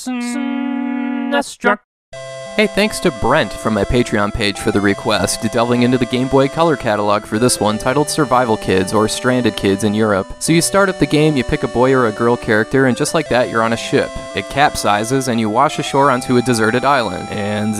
Sinestro. Hey, thanks to Brent from my Patreon page for the request, delving into the Game Boy Color catalog for this one, titled Survival Kids, or Stranded Kids in Europe. So you start up the game, you pick a boy or a girl character, and just like that, you're on a ship. It capsizes, and you wash ashore onto a deserted island. And,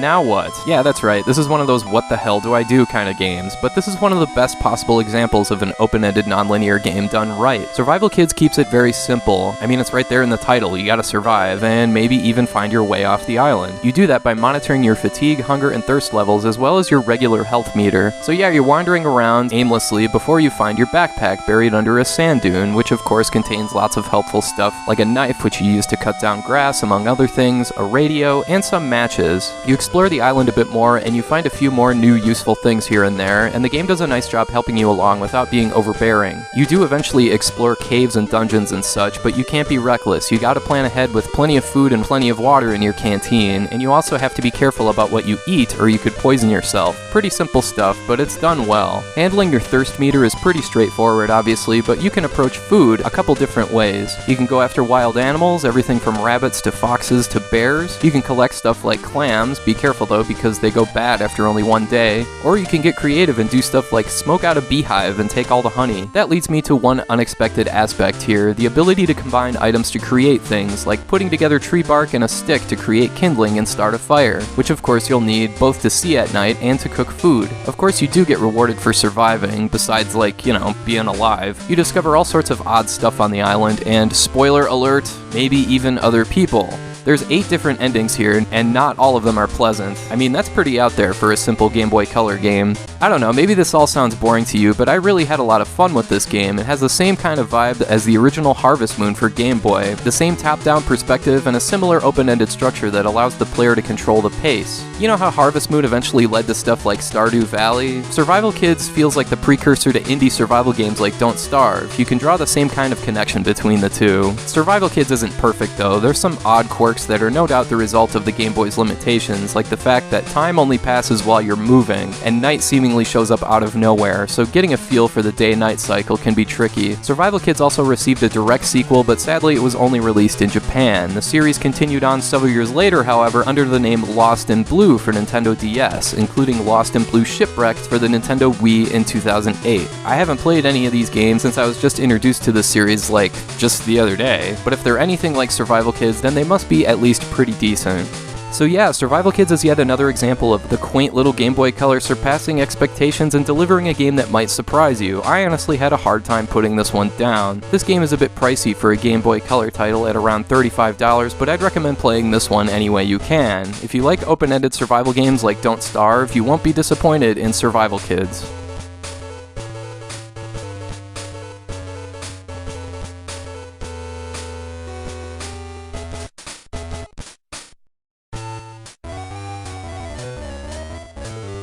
now what? Yeah, that's right, this is one of those what the hell do I do kind of games, but this is one of the best possible examples of an open-ended non-linear game done right. Survival Kids keeps it very simple. I mean, it's right there in the title, you gotta survive, and maybe even find your way off the island. You do that by monitoring your fatigue, hunger, and thirst levels, as well as your regular health meter. So yeah, you're wandering around aimlessly before you find your backpack buried under a sand dune, which of course contains lots of helpful stuff, like a knife which you use to cut down grass, among other things, a radio, and some matches. You explore the island a bit more, and you find a few more new useful things here and there, and the game does a nice job helping you along without being overbearing. You do eventually explore caves and dungeons and such, but you can't be reckless. You gotta plan ahead with plenty of food and plenty of water in your canteen, and you also have to be careful about what you eat or you could poison yourself. Pretty simple stuff, but it's done well. Handling your thirst meter is pretty straightforward, obviously, but you can approach food a couple different ways. You can go after wild animals, everything from rabbits to foxes to bears. You can collect stuff like clams, be careful though because they go bad after only one day. Or you can get creative and do stuff like smoke out a beehive and take all the honey. That leads me to one unexpected aspect here, the ability to combine items to create things, like putting together tree bark and a stick to create kindling and start a fire, which of course you'll need both to see at night and to cook food. Of course you do get rewarded for surviving, besides like, being alive. You discover all sorts of odd stuff on the island, and spoiler alert, maybe even other people. There's 8 different endings here, and not all of them are pleasant. I mean, that's pretty out there for a simple Game Boy Color game. I don't know, maybe this all sounds boring to you, but I really had a lot of fun with this game. It has the same kind of vibe as the original Harvest Moon for Game Boy, the same top-down perspective, and a similar open-ended structure that allows the player to control the pace. You know how Harvest Moon eventually led to stuff like Stardew Valley? Survival Kids feels like the precursor to indie survival games like Don't Starve. You can draw the same kind of connection between the two. Survival Kids isn't perfect though, there's some odd quirks that are no doubt the result of the Game Boy's limitations, like the fact that time only passes while you're moving, and night seemingly shows up out of nowhere, so getting a feel for the day-night cycle can be tricky. Survival Kids also received a direct sequel, but sadly it was only released in Japan. The series continued on several years later, however, under the name Lost in Blue for Nintendo DS, including Lost in Blue Shipwrecked for the Nintendo Wii in 2008. I haven't played any of these games since I was just introduced to the series like just the other day, but if they're anything like Survival Kids, then they must be at least pretty decent. So yeah, Survival Kids is yet another example of the quaint little Game Boy Color surpassing expectations and delivering a game that might surprise you. I honestly had a hard time putting this one down. This game is a bit pricey for a Game Boy Color title at around $35, but I'd recommend playing this one any way you can. If you like open-ended survival games like Don't Starve, you won't be disappointed in Survival Kids.